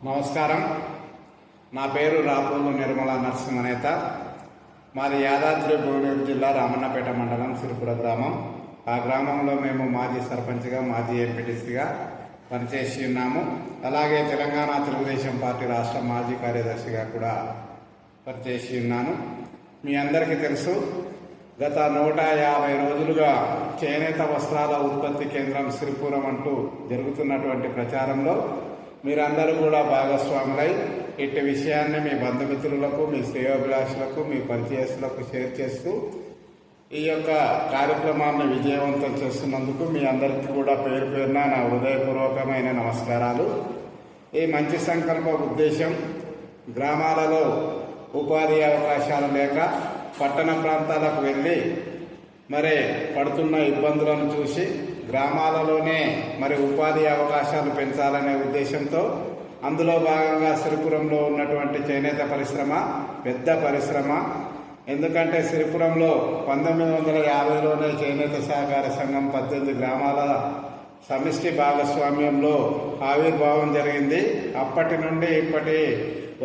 నమస్కారం. నా పేరు రాపూలు నిర్మల నరసింహనేత. మాది యాదాద్రి భువనగిరి జిల్లా రామన్నపేట మండలం సిరిపుర గ్రామం. ఆ గ్రామంలో మేము మాజీ సర్పంచ్గా, మాజీ ఎంపీటీసీగా పనిచేసి ఉన్నాము. అలాగే తెలంగాణ తెలుగుదేశం పార్టీ రాష్ట్ర మాజీ కార్యదర్శిగా కూడా పనిచేసి ఉన్నాను. మీ అందరికీ తెలుసు, గత 150 రోజులుగా చేనేత వస్త్రాల ఉత్పత్తి కేంద్రం సిరిపురం అంటూ జరుగుతున్నటువంటి ప్రచారంలో మీరందరూ కూడా భాగస్వాములై ఇట్టి విషయాన్ని మీ బంధుమిత్రులకు, మీ శ్రేయోభిలాషులకు, మీ పరిచయస్తులకు షేర్ చేస్తూ ఈ యొక్క కార్యక్రమాన్ని విజయవంతం చేస్తున్నందుకు మీ అందరికీ కూడా పేరు పేరున నా హృదయపూర్వకమైన నమస్కారాలు. ఈ మంచి సంకల్ప ఉద్దేశం గ్రామాలలో ఉపాధి అవకాశాలు లేక పట్టణ ప్రాంతాలకు వెళ్ళి పడుతున్న ఇబ్బందులను చూసి గ్రామాలలోనే ఉపాధి అవకాశాలు పెంచాలనే ఉద్దేశంతో అందులో భాగంగా సిరిపురంలో ఉన్నటువంటి చేనేత పరిశ్రమ పెద్ద పరిశ్రమ. ఎందుకంటే సిరిపురంలో 1950లోనే చేనేత సహకార సంఘం 18 గ్రామాల సమిష్టి భాగస్వామ్యంలో ఆవిర్భావం జరిగింది. అప్పటి నుండి ఇప్పటి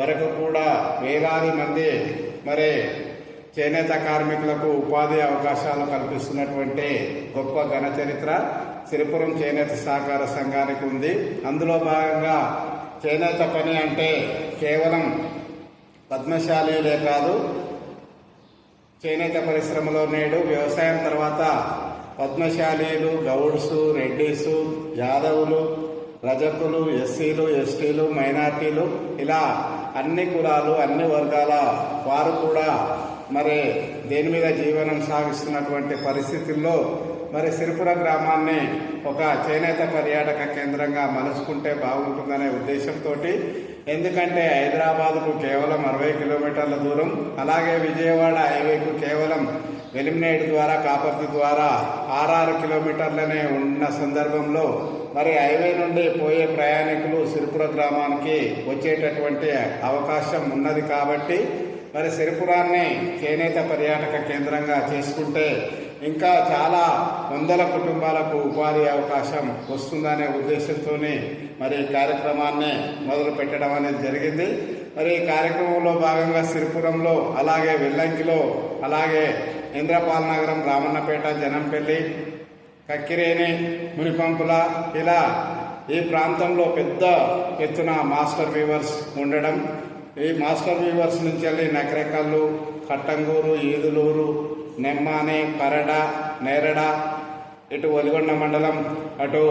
వరకు కూడా వేలాది మంది చేనేత కార్మికులకు ఉపాధి అవకాశాలు కల్పిస్తున్నటువంటి గొప్ప ఘన చరిత్ర సిరిపురం చేనేత సహకార సంఘానికి ఉంది. అందులో భాగంగా చేనేత పని అంటే కేవలం పద్మశాలీలే కాదు, చేనేత పరిశ్రమలో నేడు వ్యవసాయం తర్వాత పద్మశాలీలు, గౌడ్సు, రెడ్డిసు, యాదవులు, రజకులు, ఎస్సీలు, ఎస్టీలు, మైనార్టీలు, ఇలా అన్ని కులాలు, అన్ని వర్గాల వారు కూడా దేని మీద జీవనం సాగిస్తున్నటువంటి పరిస్థితుల్లో సిరిపుర గ్రామాన్ని ఒక చేనేత పర్యాటక కేంద్రంగా మలుచుకుంటే బాగుంటుందనే ఉద్దేశంతో, ఎందుకంటే హైదరాబాద్కు కేవలం 60 కిలోమీటర్ల దూరం, అలాగే విజయవాడ హైవేకు కేవలం వెలిమినేడు ద్వారా, కాపర్తి ద్వారా 6 కిలోమీటర్లనే ఉన్న సందర్భంలో హైవే నుండి పోయే ప్రయాణికులు సిరిపుర గ్రామానికి వచ్చేటటువంటి అవకాశం ఉన్నది. కాబట్టి సిరిపురాన్ని చేనేత పర్యాటక కేంద్రంగా చేసుకుంటే ఇంకా చాలా వందల కుటుంబాలకు ఉపాధి అవకాశం వస్తుందనే ఉద్దేశంతోనే ఈ కార్యక్రమాన్ని మొదలు పెట్టడం అనేది జరిగింది. ఈ కార్యక్రమంలో భాగంగా సిరిపురంలో, అలాగే వెల్లంకిలో, అలాగే ఇంద్రపాల్ నగరం, రామన్నపేట, జనంపల్లి, కక్కిరేని, మునిపంపుల, ఇలా ఈ ప్రాంతంలో పెద్ద ఎత్తున మాస్టర్ వీవర్స్ ఉండడం, ఈ మాస్టర్ వీవర్స్ నుంచి వెళ్ళి నకరేకల్లు, కట్టంగూరు, ఈదులూరు, నెమ్మాని, పరడ, నేరడ, ఇటు ఒలిగొండ మండలం, అటు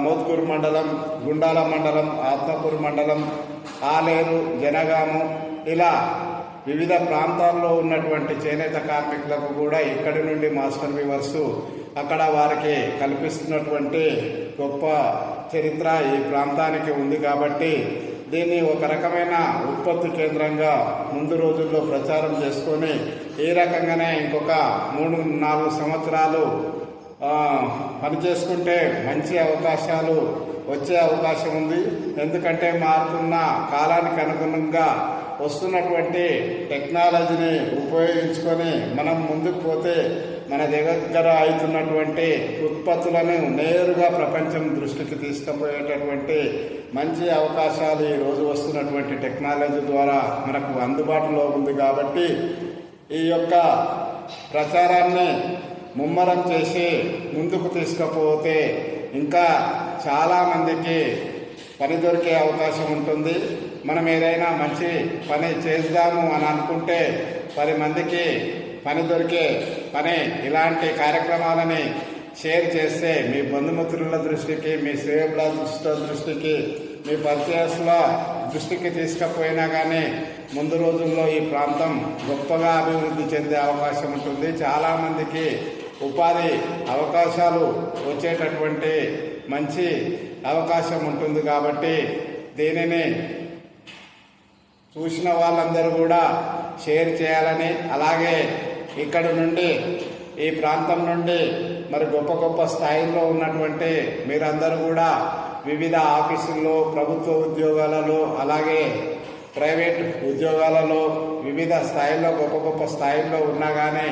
మోత్కూరు మండలం, గుండాల మండలం, ఆత్మకూరు మండలం, ఆలేరు, జనగాము, ఇలా వివిధ ప్రాంతాల్లో ఉన్నటువంటి చేనేత కార్మికులకు కూడా ఇక్కడి నుండి మాస్టర్ వీవర్స్ అక్కడ వారికి కల్పిస్తున్నటువంటి గొప్ప చరిత్ర ఈ ప్రాంతానికి ఉంది. కాబట్టి దీన్ని ఒక రకమైన ఉత్పత్తి కేంద్రంగా ముందు రోజుల్లో ప్రచారం చేసుకొని ఈ రకంగానే ఇంకొక 3-4 సంవత్సరాలు పనిచేసుకుంటే మంచి అవకాశాలు వచ్చే అవకాశం ఉంది. ఎందుకంటే మారుతున్న కాలానికి అనుగుణంగా వస్తున్నటువంటి టెక్నాలజీని ఉపయోగించుకొని మనం ముందుకు పోతే మన దగ్గర అవుతున్నటువంటి ఉత్పత్తులను నేరుగా ప్రపంచం దృష్టికి తీసుకుపోయేటటువంటి మంచి అవకాశాలు ఈరోజు వస్తున్నటువంటి టెక్నాలజీ ద్వారా మనకు అందుబాటులో ఉంది. కాబట్టి ఈ యొక్క ప్రచారాన్ని ముమ్మరం చేసి ముందుకు తీసుకుపోతే ఇంకా చాలామందికి పని దొరికే అవకాశం ఉంటుంది. మనం ఏదైనా మంచి పని చేద్దాము అని అనుకుంటే 10 మందికి పని దొరికే పని ఇలాంటి కార్యక్రమాలని షేర్ చేస్తే మీ బంధుమిత్రుల దృష్టికి, మీ శ్రేయోభిలాషుల దృష్టికి, మీ పరిచయస్తుల దృష్టికి తీసుకుపోయినా కానీ ముందు రోజుల్లో ఈ ప్రాంతం గొప్పగా అభివృద్ధి చెందే అవకాశం ఉంటుంది. చాలామందికి ఉపాధి అవకాశాలు వచ్చేటటువంటి మంచి అవకాశం ఉంటుంది. కాబట్టి దీనిని చూసిన వాళ్ళందరూ కూడా షేర్ చేయాలని, అలాగే ఇక్కడి నుండి ఈ ప్రాంతం నుండి గొప్ప గొప్ప స్థాయిలో ఉన్నటువంటి మీరందరూ కూడా వివిధ ఆఫీసుల్లో, ప్రభుత్వ ఉద్యోగాలలో, అలాగే ప్రైవేట్ ఉద్యోగాలలో వివిధ స్థాయిలో గొప్ప గొప్ప స్థాయిల్లో ఉన్నా కానీ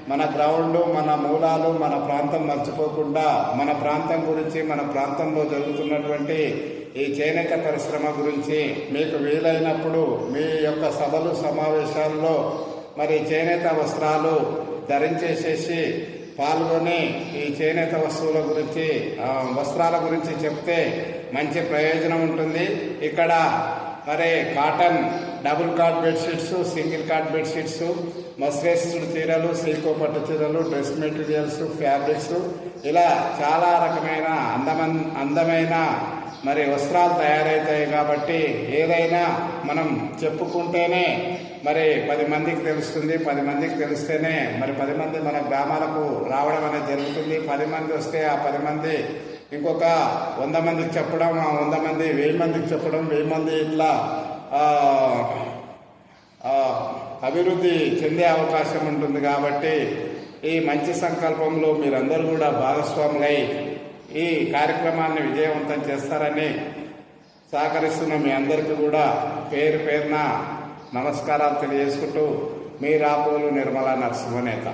మన గ్రౌండ్, మన మూలాలు, మన ప్రాంతం మర్చిపోకుండా మన ప్రాంతం గురించి, మన ప్రాంతంలో జరుగుతున్నటువంటి ఈ చేనేత పరిశ్రమ గురించి మీకు వీలైనప్పుడు మీ యొక్క సభలు సమావేశాల్లో మరి చేనేత వస్త్రాలు ధరించేసేసి పాల్గొని ఈ చేనేత వస్తువుల గురించి, వస్త్రాల గురించి చెప్తే మంచి ప్రయోజనం ఉంటుంది. ఇక్కడ మరి cotton double cord bedsheets, single cord bedsheets, mercerised చీరలు, సీకో పట్టు చీరలు, డ్రెస్ మెటీరియల్స్, ఫ్యాబ్రిక్స్, ఇలా చాలా రకమైన అందమైన మరి వస్త్రాలు తయారవుతాయి. కాబట్టి ఏదైనా మనం చెప్పుకుంటేనే మరి 10 మందికి తెలుస్తుంది. 10 మందికి తెలిస్తేనే మరి 10 మంది మన గ్రామాలకు రావడం అనేది జరుగుతుంది. 10 మంది వస్తే ఆ 10 మంది ఇంకొక 100 మందికి చెప్పడం, ఆ 100 మంది 1000 మందికి చెప్పడం, 1000 మంది ఇట్లా అభివృద్ధి చెందే అవకాశం ఉంటుంది. కాబట్టి ఈ మంచి సంకల్పంలో మీరందరూ కూడా భాగస్వాములై ఈ కార్యక్రమాన్ని విజయవంతం చేస్తారని సహకరిస్తున్న మీ అందరికీ కూడా పేరు పేరున నమస్కారాలు తెలియజేసుకుంటూ మీ రాపోలు నిర్మలా నరసింహనేత.